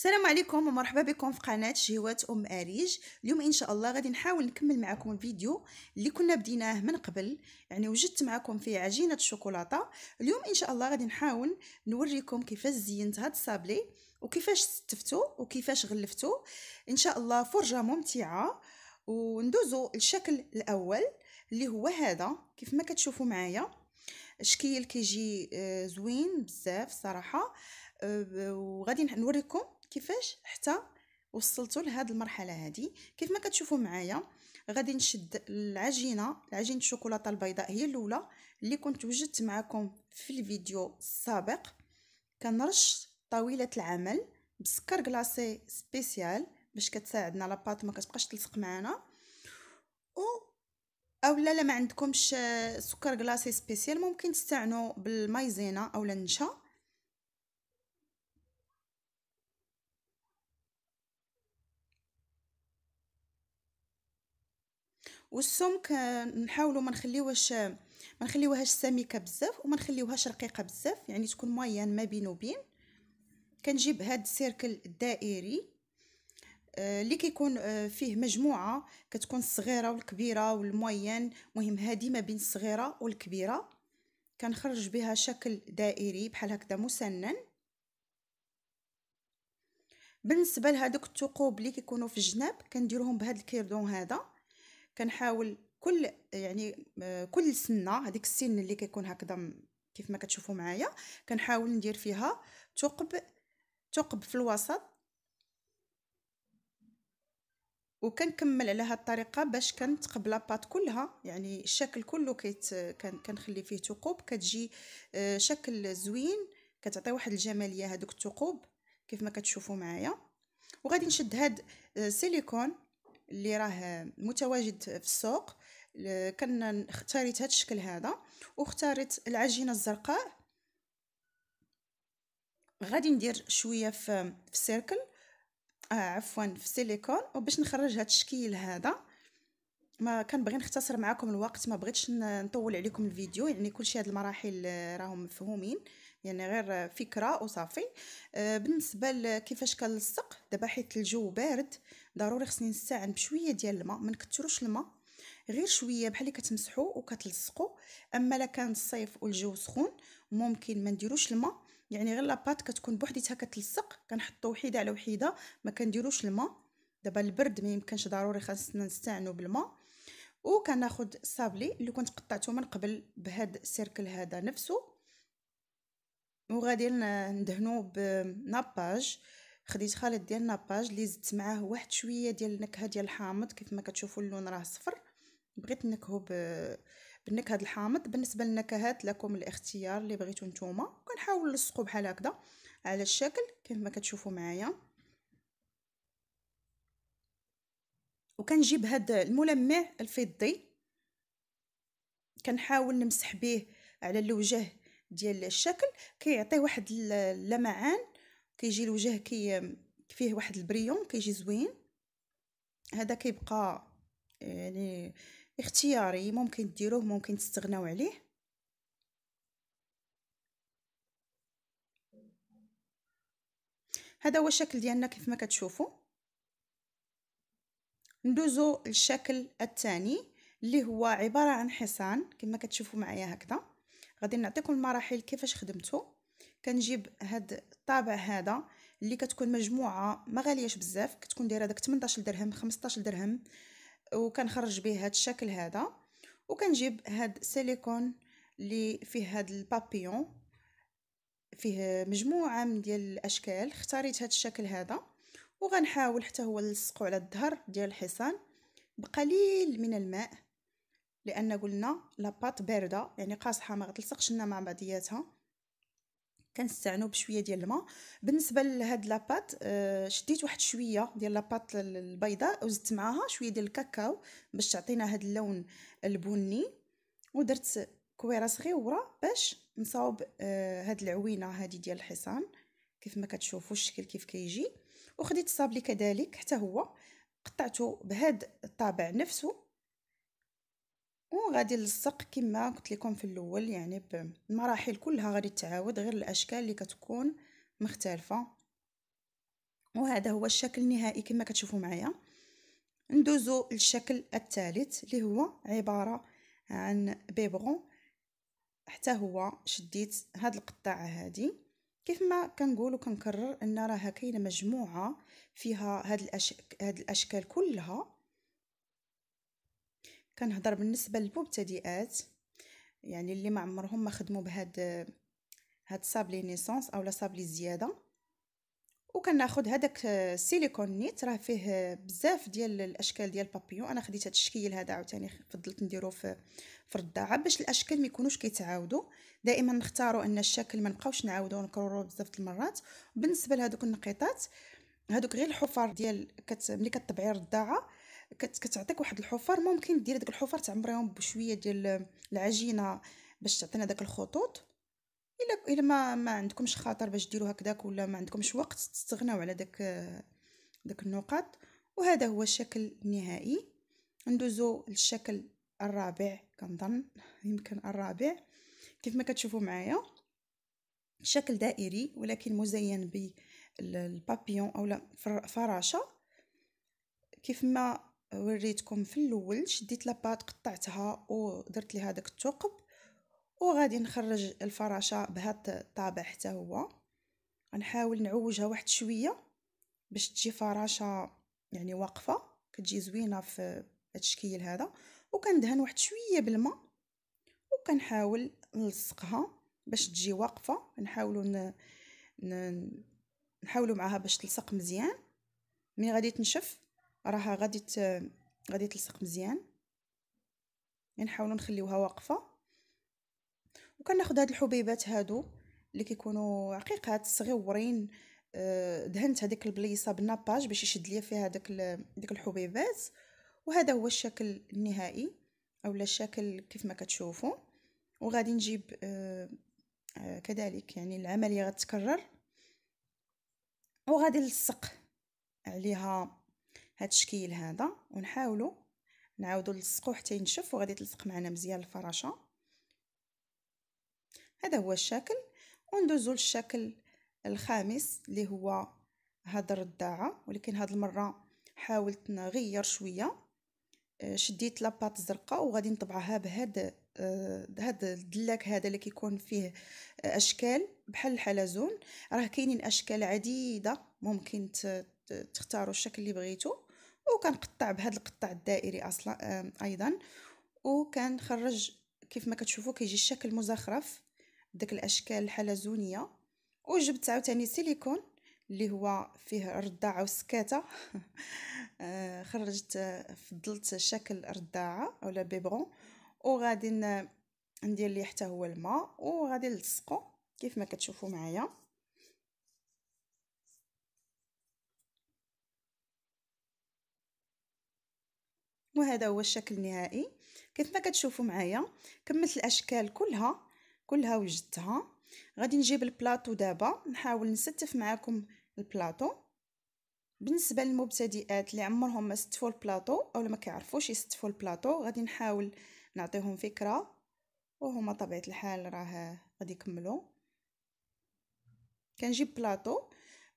السلام عليكم ومرحبا بكم في قناة شهوات أم أريج. اليوم إن شاء الله غادي نحاول نكمل معكم الفيديو اللي كنا بديناه من قبل، يعني وجدت معكم في عجينة الشوكولاتة. اليوم إن شاء الله غادي نحاول نوريكم كيفاش زينت هاد الصابلي وكيفاش ستفتو وكيفاش غلفتو. إن شاء الله فرجة ممتعة. وندوزو الشكل الأول اللي هو هذا كيف ما كتشوفوا معايا. شكل كيجي زوين بزاف صراحة. وغادي نوريكم كيفاش حتى وصلتوا لهاد المرحله هذه. كيف ما كتشوفوا معايا غادي نشد عجينه الشوكولاته البيضاء، هي الاولى اللي كنت وجدت معكم في الفيديو السابق. كنرش طاوله العمل بسكر كلاصي سبيسيال باش كتساعدنا لاباط ما كتبقاش تلصق معنا. او لا ما عندكمش سكر كلاصي سبيسيال ممكن تستعنوا بالمايزينا او النشا. والسمك نحاولوا ما نخليوهاش سميكه بزاف وما نخليوهاش رقيقه بزاف، يعني تكون موين ما بين وبين. كنجيب هاد السيركل الدائري اللي كيكون فيه مجموعه كتكون الصغيره والكبيره والموين، مهم هادي ما بين الصغيره والكبيره. كنخرج بها شكل دائري بحال هكذا مسنن. بالنسبه لهذوك الثقوب اللي كيكونوا في الجناب كنديروهم بهذا الكيردون هذا. كنحاول كل سنه، هذيك السن اللي كيكون هكذا كيف ما كتشوفوا معايا، كنحاول ندير فيها ثقب في الوسط، وكنكمل على هذه الطريقه باش كنتقبل لاباط كلها، يعني الشكل كله كنخلي فيه ثقوب كتجي شكل زوين، كتعطي واحد الجماليه هذوك الثقوب كيف ما كتشوفوا معايا. وغادي نشد هاد سيليكون اللي راه متواجد في السوق. اختاريت هذا الشكل هذا واختاريت العجينه الزرقاء. غادي ندير شويه في السيركل عفوا في السيليكون، وباش نخرج هذا الشكل هذا. ما كنبغي نختصر معكم الوقت، ما بغيتش نطول عليكم الفيديو، يعني كلشي هاد المراحل راهم مفهومين، يعني غير فكره وصافي. بالنسبه لكيفاش كنلصق دابا حيت الجو بارد ضروري خصني نستعن بشويه ديال الماء، ما نكثروش الماء، غير شويه بحال اللي كتمسحوا وكتلصقوا. اما لا كان الصيف والجو سخون ممكن ما نديروش الماء، يعني غير لاباط كتكون بوحديتها كتلصق، كنحطوا وحيده على وحيده، ما كنديروش الماء. دابا البرد ما يمكنش ضروري خاصنا نستعنوا بالماء. وكناخذ الصابلي اللي كنت قطعته من قبل بهذا السيركل هذا نفسه، وغادي ندهنو بناباج. خديت خليط ديال الناباج اللي زدت معاه واحد شويه ديال النكهه ديال الحامض، كيف ما كتشوفوا اللون راه صفر، بغيت نكهو بالنكهه الحامض. بالنسبه للنكهات لكم الاختيار اللي بغيتو نتوما. كنحاول نلصقو بحال هكذا على الشكل كيف ما كتشوفوا معايا. وكنجيب هذا الملمع الفضي كنحاول نمسح به على الوجه ديال الشكل، كيعطي واحد اللمعان، كيجي الوجه فيه واحد البريون كيجي زوين. هذا كيبقى يعني اختياري، ممكن ديروه ممكن تستغناو عليه. هذا هو الشكل ديالنا كيف ما كتشوفوا. ندوزو للشكل الثاني اللي هو عباره عن حصان كما كتشوفوا معايا هكذا. غادي نعطيكم المراحل كيفاش خدمته. كنجيب هاد الطابع هذا اللي كتكون مجموعه ما غالياش بزاف، كتكون دايره داك 18 درهم 15 درهم، وكنخرج به هاد الشكل هذا. وكنجيب هاد السيليكون اللي فيه هاد البابيون، فيه مجموعه من ديال الاشكال. اختاريت هاد الشكل هذا وغنحاول حتى هو نلصقو على الظهر ديال الحصان بقليل من الماء، لان قلنا لاباط بارده يعني قاصحه ما غتلصقش لنا مع بعضياتها، كنستعنوا بشويه ديال الماء. بالنسبه لهاد لاباط شديت واحد شويه ديال لاباط البيضاء وزدت معاها شويه ديال الكاكاو باش تعطينا هاد اللون البني، ودرت كويره صغيره باش نصاوب هاد العوينه هادي ديال الحصان كيف ما كتشوفوا الشكل كيف كيجي. وخديت الصابلي كذلك حتى هو قطعته بهاد الطابع نفسه، وغادي نلصق كما قلت لكم في الاول، يعني بالمراحل كلها غادي تعاود غير الاشكال اللي كتكون مختلفه. وهذا هو الشكل النهائي كما كتشوفوا معايا. ندوزو للشكل الثالث اللي هو عبارة عن بيبغون. حتى هو شديت هاد القطاعة هذه. كيف ما كنقول وكنكرر ان راه كاينه مجموعه فيها هاد الاشكال كلها. كنهضر بالنسبه للمبتدئات، يعني اللي ما عمرهم ما خدموا هاد صابلي نيسونس اولا صابلي زياده. وكناخذ هذاك السيليكون نيت، راه فيه بزاف ديال الاشكال ديال بابيون. انا خديت هذا الشكل هذا عاوتاني فضلت نديرو في الرضاعه باش الاشكال ما يكونوش كيتعاودوا. دائما نختاروا ان الشكل ما نبقاوش نعاودوه ونكرروه بزاف المرات. بالنسبه لهذوك النقيطات، هذوك غير الحفار ديال ملي كطبعي الرضاعه كتعطيك واحد الحفار. ممكن ديري داك الحفار تعمريهم بشويه ديال العجينه باش تعطينا داك الخطوط. الا ما عندكمش خاطر باش ديروا هكذاك، ولا ما عندكمش وقت، تستغناو على داك النقاط. وهذا هو الشكل النهائي. ندوزو للشكل الرابع كنظن، يمكن الرابع. كيف ما كتشوفوا معايا شكل دائري ولكن مزين بالبابيون اولا فراشه. كيف ما وريتكم في الاول، شديت لاباط قطعتها ودرت لها داك الثقب، وغادي نخرج الفراشه بهذا الطابع. حتى هو غنحاول نعوجها واحد شويه باش تجي فراشه يعني واقفه، كتجي زوينه في هذا الشكل هذا. وكندهن واحد شويه بالماء وكنحاول نلصقها باش تجي واقفه. نحاولوا معها باش تلصق مزيان. ملي غادي تنشف راها غادي تلصق مزيان. نحاولوا نخليوها واقفه. وكناخذ هاد الحبيبات هادو اللي كيكونوا عقيقات صغيورين. دهنت هذيك البليصه بالناباج باش يشد ليا فيها ديك الحبيبات. وهذا هو الشكل النهائي اولا الشكل كيف ما كتشوفوا. وغادي نجيب كذلك، يعني العمليه غتكرر. وغادي نلصق عليها هاد الشكل هذا ونحاولوا نعاودوا نلصقوه حتى ينشف، وغادي تلصق معنا مزيان الفراشه. هذا هو الشكل. وندوزو للشكل الخامس اللي هو هاد الرضاعه، ولكن هاد المره حاولت نغير شويه. شديت لاباط زرقاء وغادي نطبعها بهاد هاد الدلاك هذا اللي كيكون فيه اشكال بحال الحلزون. راه كاينين اشكال عديده، ممكن تختاروا الشكل اللي بغيتو. وكنقطع بهذا القطاع الدائري اصلا ايضا. وكنخرج كيف ما كتشوفوا كيجي الشكل مزخرف بدك الاشكال الحلزونيه. وجبت عاوتاني سيليكون اللي هو فيه الرضاعه والسكاته. خرجت فضلت شكل الرضاعه اولا بيبغون. وغادي ندير ليه حتى هو الماء وغادي نلصقو كيف ما كتشوفوا معايا. وهذا هو الشكل النهائي. كيف ما كتشوفوا معايا كملت الاشكال كلها وجدتها. غادي نجيب البلاطو دابا نحاول نستف معكم البلاطو. بالنسبه للمبتدئات اللي عمرهم ما ستفوا البلاطو او ما كيعرفوش يستفوا البلاطو، غادي نحاول نعطيهم فكره، وهما طبيعه الحال راه غادي يكملوا. كنجيب بلاطو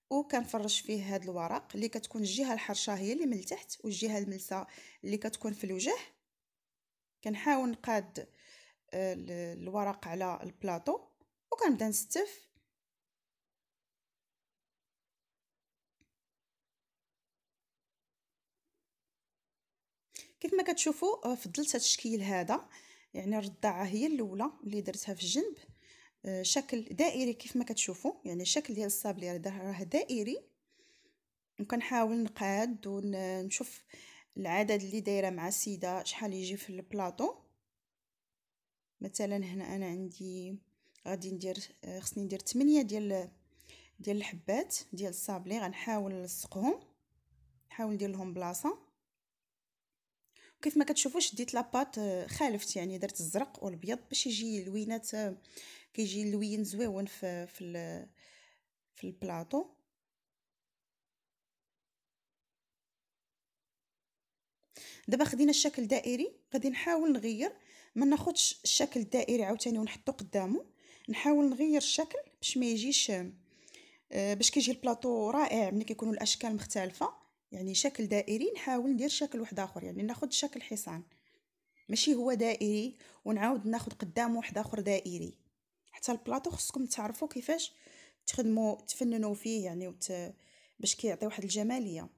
وكنفرش فيه هاد الورق اللي كتكون الجهه الحرشه هي اللي من التحت والجهه الملسه اللي كتكون في الوجه. كنحاول نقاد الورق على البلاطو وكنبدا نستف. كيف ما كتشوفوا فضلت هذا الشكل هذا، يعني الرضاعه هي الاولى اللي درتها في الجنب. شكل دائري كيف ما كتشوفوا، يعني الشكل ديال الصابلي راه دائري. وكنحاول نقاد ونشوف العدد اللي دايره مع السيده شحال يجي في البلاطو. مثلا هنا انا عندي غادي ندير خصني ندير 8 ديال الحبات ديال الصابلي. غنحاول نلصقهم، نحاول ندير لهم بلاصه. كيف ما كتشوفوا شديت لاباط خالفت، يعني درت الزرق والابيض باش يجي لوينات، كيجي اللوين زويون في البلاطو. دابا خدينا الشكل دائري، غادي نحاول نغير. ما ناخذش الشكل الدائري عاوتاني ونحطو قدامه، نحاول نغير الشكل باش ما يجيش باش كيجي البلاطو رائع ملي كيكونوا الاشكال مختلفه، يعني شكل دائري نحاول ندير شكل واحد اخر، يعني ناخذ شكل حصان ماشي هو دائري ونعاود ناخذ قدامه واحد اخر دائري. حتى البلاطو خصكم تعرفوا كيفاش تخدموا تفننوا فيه يعني باش كيعطي واحد الجماليه.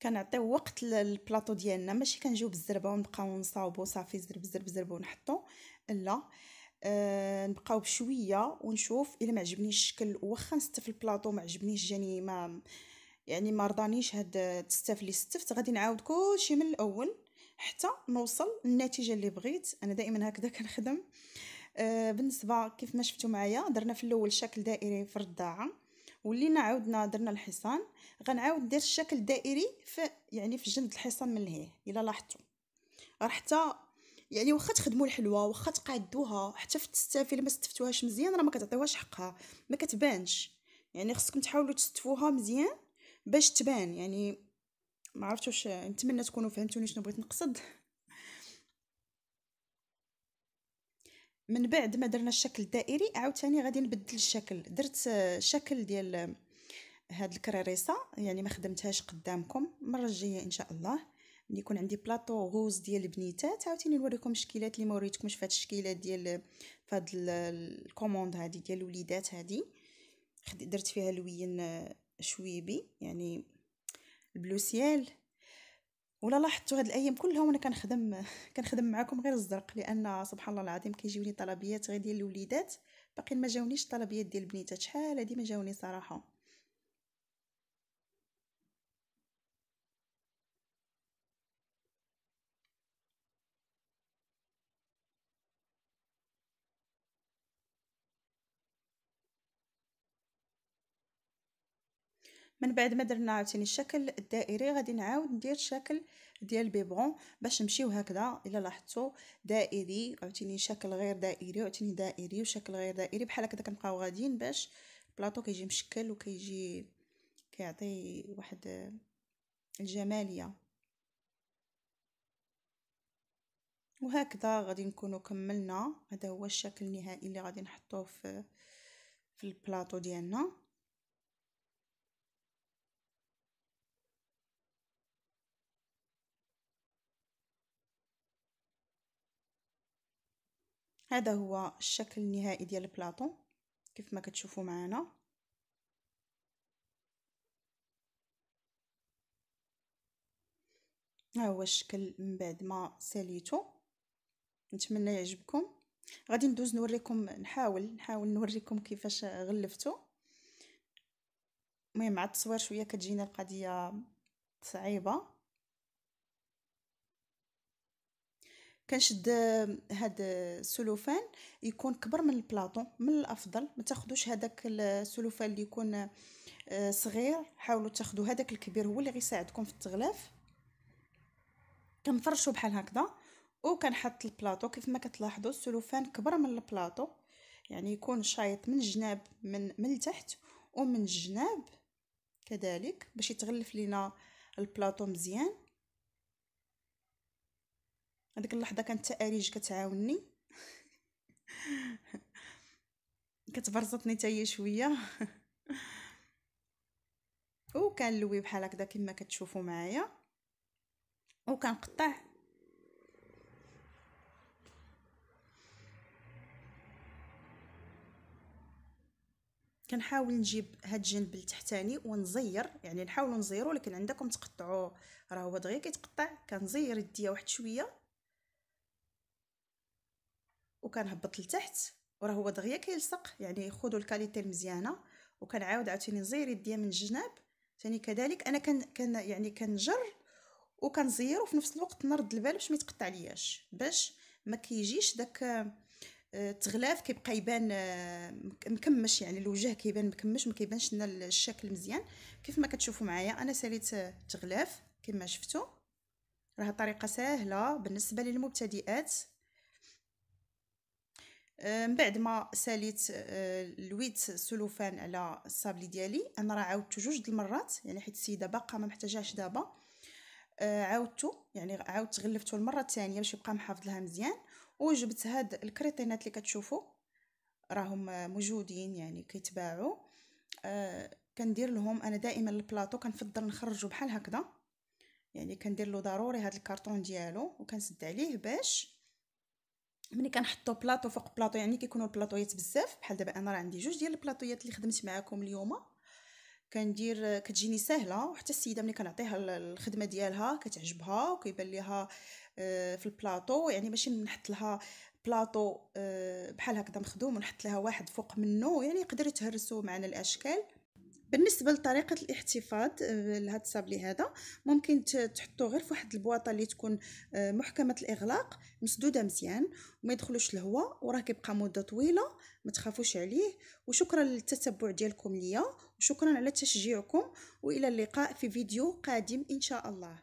كنعطيو وقت للبلاطو ديالنا، ماشي كنجيو بالزربه ونبقاو نصاوبو صافي زرب زرب زرب ونحطو، لا. نبقاو بشويه ونشوف الا ما عجبنيش الشكل، واخا نستف البلاطو ما عجبنيش جاني ما يعني ما رضانيش هاد التستاف اللي استفت، غادي نعاود كلشي من الاول حتى نوصل للنتيجه اللي بغيت. انا دائما هكذا كنخدم. بالنسبه كيف ما شفتوا معايا درنا في الاول شكل دائري في الرضاعه، ولينا عاودنا درنا الحصان. غنعاود ندير الشكل الدائري في يعني في جنب الحصان من لهيه. الا لاحظتوا راه حتى يعني واخا تخدموا الحلوه واخا تقادوها حتى في التستاف الا ما استفتوهاش مزيان راه ما كتعطيوهاش حقها، ما كتبانش. يعني خصكم تحاولوا تستفوها مزيان باش تبان. يعني ما عرفتش واش، نتمنى تكونوا فهمتوني شنو بغيت نقصد. من بعد ما درنا الشكل الدائري عاوتاني غادي نبدل الشكل. درت شكل ديال هاد الكراريسه، يعني ما خدمتهاش قدامكم. المره الجايه ان شاء الله ملي يكون عندي بلاطو غوز ديال البنيتات عاوتاني نوريكم الشكيلات اللي ما وريتكمش في هاد الشكيلات ديال فهاد الكوموند هادي ديال الوليدات هادي. درت فيها لوين شويبي يعني البلو سيال. ولا لاحظتوا هاد الايام كلها وانا كنخدم معكم غير الزرق، لان سبحان الله العظيم كيجيوني طلبيات غير ديال الوليدات، باقي ما جاونيش طلبيات ديال البنيتات. شحال هادي ما جاوني صراحه. من بعد ما درنا عاوتاني الشكل الدائري غادي نعاود ندير شكل ديال البيبغون باش نمشيو هكذا. الا لاحظتوا دائري عاوتاني شكل غير دائري عاوتاني دائري وشكل غير دائري بحال هكذا كنبقاو غاديين باش البلاطو كيجي مشكل وكيجي كيعطي واحد الجماليه. وهكذا غادي نكونوا كملنا. هذا هو الشكل النهائي اللي غادي نحطوه في البلاطو ديالنا. هذا هو الشكل النهائي ديال البلاطو كيف ما كتشوفوا معنا. ها هو الشكل من بعد ما ساليته. نتمنى يعجبكم. غادي ندوز نوريكم، نحاول نوريكم كيفاش غلفتو. المهم مع التصوير شويه كتجينا القضيه صعيبه. كنشد هاد السلوفان يكون كبر من البلاطو من الافضل. ما تاخذوش هذاك السلوفان اللي يكون صغير، حاولوا تاخذوا هذاك الكبير هو اللي غيساعدكم في التغلاف. كنفرشوا بحال هكذا وكنحط البلاطو. كيف ما كتلاحظوا السلوفان كبر من البلاطو، يعني يكون شايط من الجناب من التحت ومن الجناب كذلك باش يتغلف لينا البلاطو مزيان. هذيك اللحظه كانت التأريج كتعاونني كتبرزطني حتى هي شويه وكنلوي بحال هكذا كما كتشوفوا معايا وكنقطع. كنحاول نجيب هاد الجنب التحتاني ونزير، يعني نحاولوا نزيروا، لكن عندكم تقطعوا راه هو دغيا كيتقطع. كنزير يديا واحد شويه وكنهبط لتحت وراه هو دغيا كيلصق، يعني خذوا الكاليتي المزيانه. وكنعاود عاوتاني نزير يديا من الجناب ثاني كذلك. انا كان يعني كنجر وكنزير وفي نفس الوقت نرد البال باش ما يتقطع لياش، باش ما كيجيش داك التغلاف كيبقى يبان مكمش، يعني الوجه كيبان مكمش ما كيبانش لنا الشكل مزيان. كيف ما كتشوفوا معايا انا ساليت تغلاف كما شفتوا. راه طريقه سهله بالنسبه للمبتدئات. من بعد ما ساليت لويت السلوفان على الصابلي ديالي، انا راه عاودته جوج د المرات يعني حيت السيده باقا ما محتاجاش دابا. عاودته يعني عاودت غلفته المره الثانيه باش يبقى محافظ لها مزيان. وجبت هاد الكريطينات اللي كتشوفوا راهم موجودين يعني كيتباعوا. كندير لهم انا دائما البلاطو كنفضل نخرجه بحال هكذا، يعني كندير له ضروري هذا الكرتون ديالو وكنسد عليه باش ملي كنحطو بلاطو فوق بلاطو يعني كيكونوا البلاطويات بزاف. بحال دابا انا راه عندي جوج ديال البلاطويات اللي خدمت معاكم اليوم، كندير كتجيني سهله. وحتى السيده ملي كنعطيها الخدمه ديالها كتعجبها وكيبان ليها في البلاطو، يعني ماشي نحط لها بلاطو بحال هكذا مخدوم ونحط لها واحد فوق منه، يعني يقدر يتهرسوا معنا الاشكال. بالنسبه لطريقه الاحتفاظ لهذا الصابلي هذا، ممكن تحطوه غير في واحد البواطه اللي تكون محكمه الاغلاق مسدوده مزيان وما يدخلوش الهواء، وراه كيبقى مده طويله، ما تخافوش عليه. وشكرا للتتبع ديالكم ليا، وشكرا على تشجيعكم، والى اللقاء في فيديو قادم ان شاء الله.